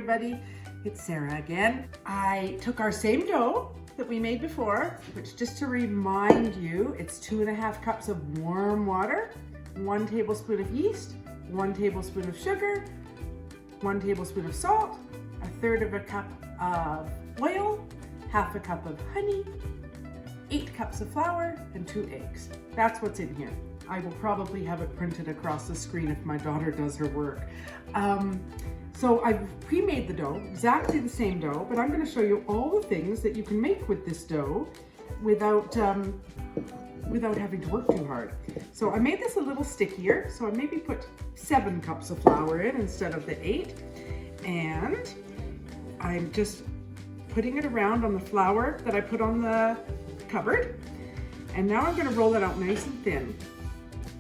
everybody, it's Sarah again. I took our same dough that we made before, which, just to remind you, it's 2.5 cups of warm water, 1 tablespoon of yeast, 1 tablespoon of sugar, 1 tablespoon of salt, 1/3 cup of oil, 1/2 cup of honey, 8 cups of flour, and 2 eggs. That's what's in here. I will probably have it printed across the screen if my daughter does her work. So I've pre-made the dough, exactly the same dough, but I'm going to show you all the things that you can make with this dough without having to work too hard. So I made this a little stickier, so I maybe put 7 cups of flour in instead of the 8. And I'm just putting it around on the flour that I put on the cupboard. And now I'm going to roll it out nice and thin.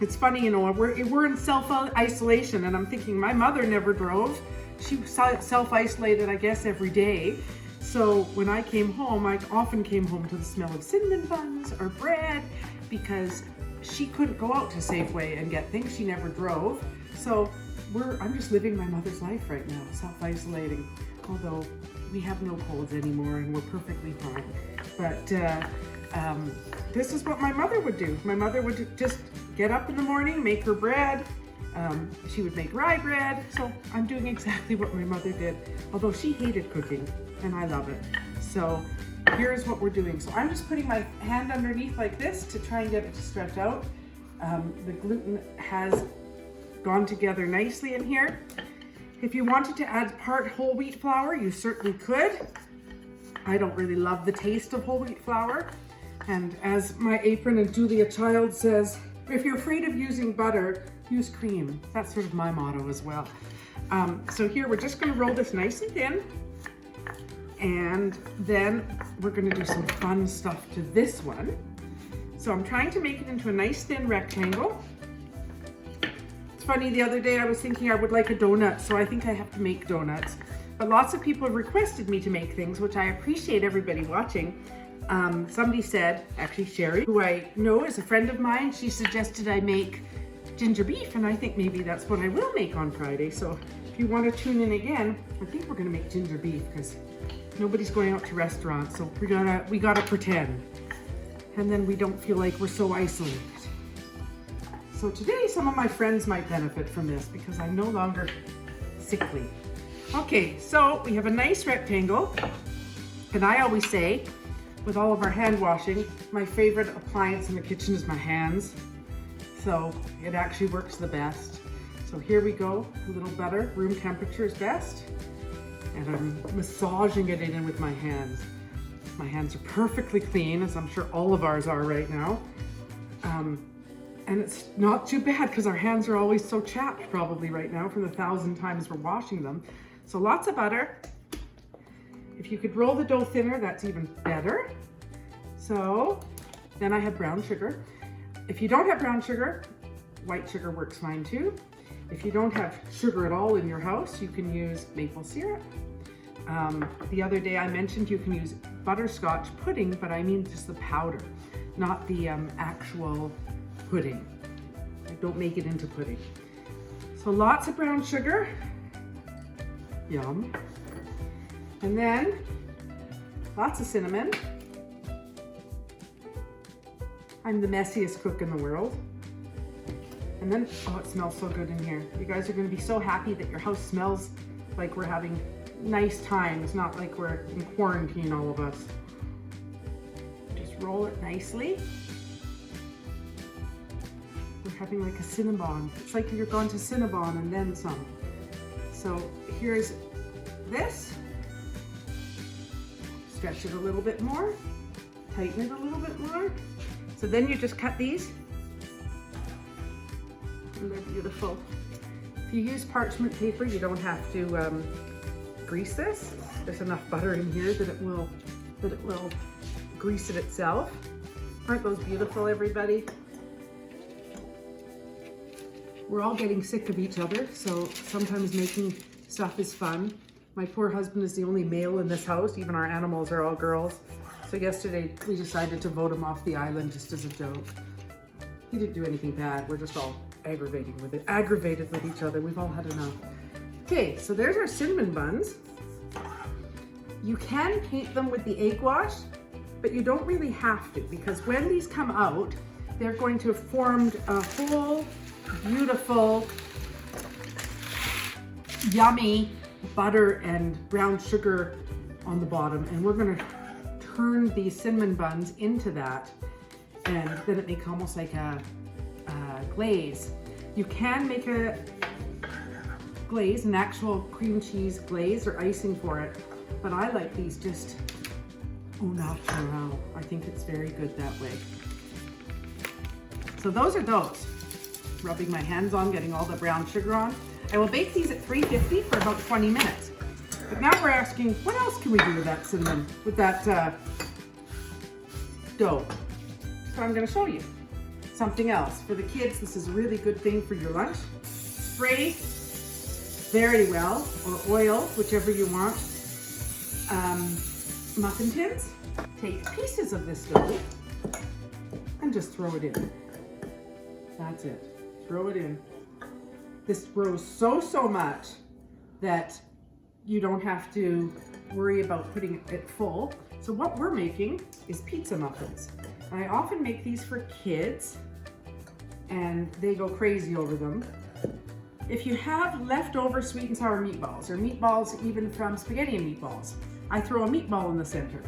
It's funny, you know, we're in self-isolation, and I'm thinking my mother never drove. She self-isolated, I guess, every day. So when I came home, I often came home to the smell of cinnamon buns or bread, because she couldn't go out to Safeway and get things. She never drove. So I'm just living my mother's life right now, self-isolating. Although we have no colds anymore and we're perfectly fine. But this is what my mother would do. My mother would just get up in the morning, make her bread. She would make rye bread. So I'm doing exactly what my mother did, although she hated cooking and I love it. So here's what we're doing. So I'm just putting my hand underneath like this to try and get it to stretch out. The gluten has gone together nicely in here. If you wanted to add part whole wheat flour, you certainly could. I don't really love the taste of whole wheat flour. And as my apron and Julia Child says, if you're afraid of using butter, use cream. That's sort of my motto as well. So here we're just going to roll this nice and thin. And then we're going to do some fun stuff to this one. So I'm trying to make it into a nice thin rectangle. It's funny, the other day I was thinking I would like a donut, so I think I have to make donuts. But lots of people have requested me to make things, which I appreciate everybody watching. Somebody said, actually Sherry, who I know is a friend of mine, she suggested I make ginger beef, and I think maybe that's what I will make on Friday. So if you want to tune in again, I think we're going to make ginger beef because nobody's going out to restaurants, so we gotta pretend, and then we don't feel like we're so isolated. So today some of my friends might benefit from this because I'm no longer sickly. Okay, so we have a nice rectangle, and I always say, with all of our hand washing, my favorite appliance in the kitchen is my hands. So it actually works the best. So here we go, a little butter, room temperature is best. And I'm massaging it in with my hands. My hands are perfectly clean, as I'm sure all of ours are right now. And it's not too bad because our hands are always so chapped probably right now from the 1,000 times we're washing them. So lots of butter. If you could roll the dough thinner, that's even better. So then I have brown sugar. If you don't have brown sugar, white sugar works fine too. If you don't have sugar at all in your house, you can use maple syrup. The other day I mentioned you can use butterscotch pudding, but I mean just the powder, not the actual pudding. Don't make it into pudding. So lots of brown sugar. Yum. And then lots of cinnamon. I'm the messiest cook in the world. And then, oh, it smells so good in here. You guys are going to be so happy that your house smells like we're having nice times, not like we're in quarantine, all of us. Just roll it nicely. We're having like a Cinnabon. It's like you're going to Cinnabon and then some. So here's this. Stretch it a little bit more. Tighten it a little bit more. So then you just cut these. And they're beautiful. If you use parchment paper, you don't have to grease this. There's enough butter in here that it will grease it itself. Aren't those beautiful, everybody? We're all getting sick of each other, so sometimes making stuff is fun. My poor husband is the only male in this house. Even our animals are all girls. So yesterday we decided to vote him off the island just as a joke. He didn't do anything bad. We're just all aggravated with each other. We've all had enough. Okay, so there's our cinnamon buns. You can paint them with the egg wash, but you don't really have to, because when these come out, they're going to have formed a whole beautiful, yummy butter and brown sugar on the bottom. And we're gonna turn these cinnamon buns into that, and then it makes almost like a glaze. You can make a glaze, an actual cream cheese glaze or icing for it, but I like these just au naturel. I think it's very good that way. So those are those. Rubbing my hands on, getting all the brown sugar on. I will bake these at 350 for about 20 minutes. But now we're asking, what else can we do with that cinnamon, with that dough? So I'm gonna show you something else. For the kids, this is a really good thing for your lunch. Spray very well, or oil, whichever you want, muffin tins. Take pieces of this dough and just throw it in. That's it, throw it in. This grows so much that you don't have to worry about putting it full. So what we're making is pizza muffins. I often make these for kids and they go crazy over them. If you have leftover sweet and sour meatballs, or meatballs even from spaghetti and meatballs, I throw a meatball in the center.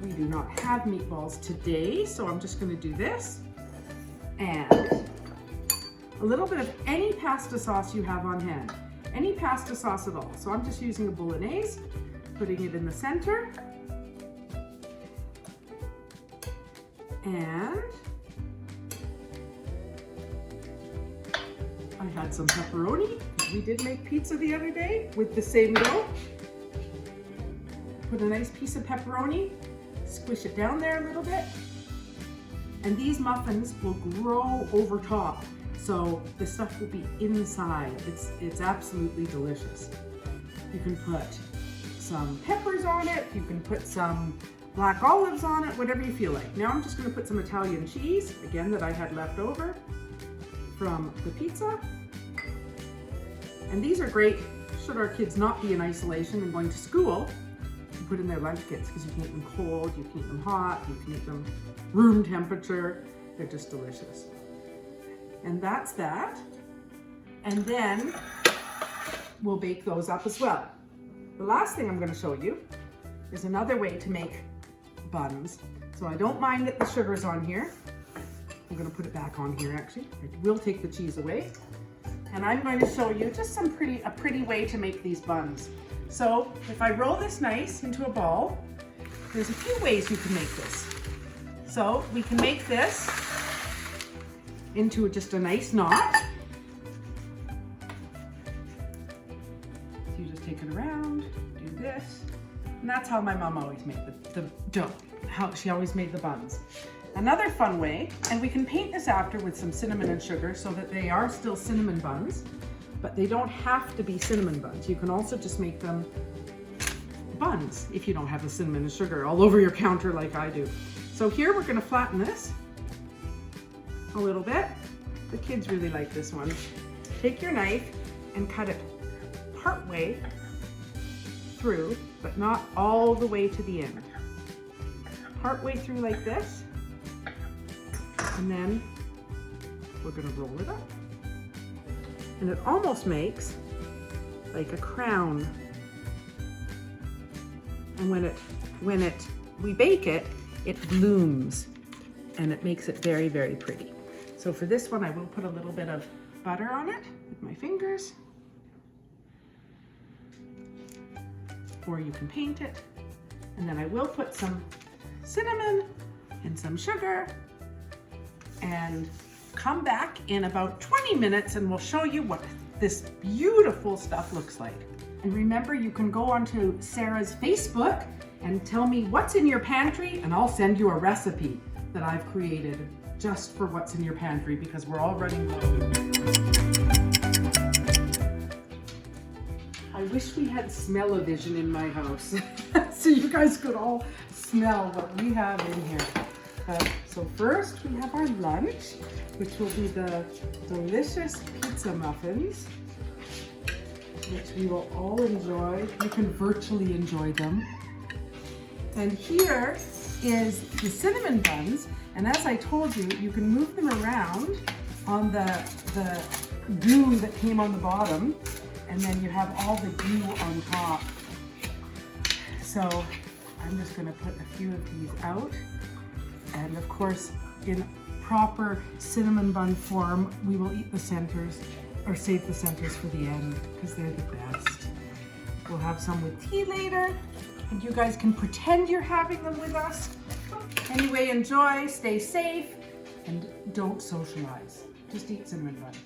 We do not have meatballs today, so I'm just gonna do this. And a little bit of any pasta sauce you have on hand. Any pasta sauce at all. So I'm just using a bolognese, putting it in the center. And I had some pepperoni. We did make pizza the other day with the same dough. Put a nice piece of pepperoni, squish it down there a little bit. And these muffins will grow over top. So the stuff will be inside. It's absolutely delicious. You can put some peppers on it. You can put some black olives on it, whatever you feel like. Now I'm just gonna put some Italian cheese, again, that I had left over from the pizza. And these are great should our kids not be in isolation and going to school, to put in their lunch kits, because you can eat them cold, you can eat them hot, you can eat them room temperature. They're just delicious. And that's that. And then we'll bake those up as well. The last thing I'm going to show you is another way to make buns. So I don't mind that the sugar's on here. I'm going to put it back on here actually. I will take the cheese away. And I'm going to show you just a pretty way to make these buns. So if I roll this nice into a ball, there's a few ways you can make this. So we can make this into just a nice knot. So you just take it around, do this. And that's how my mom always made the dough, how she always made the buns. Another fun way, and we can paint this after with some cinnamon and sugar so that they are still cinnamon buns, but they don't have to be cinnamon buns. You can also just make them buns if you don't have the cinnamon and sugar all over your counter like I do. So here we're gonna flatten this a little bit. The kids really like this one. Take your knife and cut it part way through, but not all the way to the end. Part way through like this. And then we're gonna roll it up. And it almost makes like a crown. And when we bake it, it blooms and it makes it very, very pretty. So for this one, I will put a little bit of butter on it with my fingers. Or you can paint it. And then I will put some cinnamon and some sugar and come back in about 20 minutes and we'll show you what this beautiful stuff looks like. And remember, you can go onto Sara's Facebook and tell me what's in your pantry and I'll send you a recipe that I've created just for what's in your pantry because we're all running low. I wish we had smell-o-vision in my house so you guys could all smell what we have in here. So first we have our lunch, which will be the delicious pizza muffins, which we will all enjoy. You can virtually enjoy them. And here is the cinnamon buns. And as I told you, you can move them around on the goo that came on the bottom. And then you have all the goo on top. So I'm just gonna put a few of these out. And of course, in proper cinnamon bun form, we will eat the centers or save the centers for the end because they're the best. We'll have some with tea later, and you guys can pretend you're having them with us. Anyway, enjoy, stay safe, and don't socialize. Just eat cinnamon buns.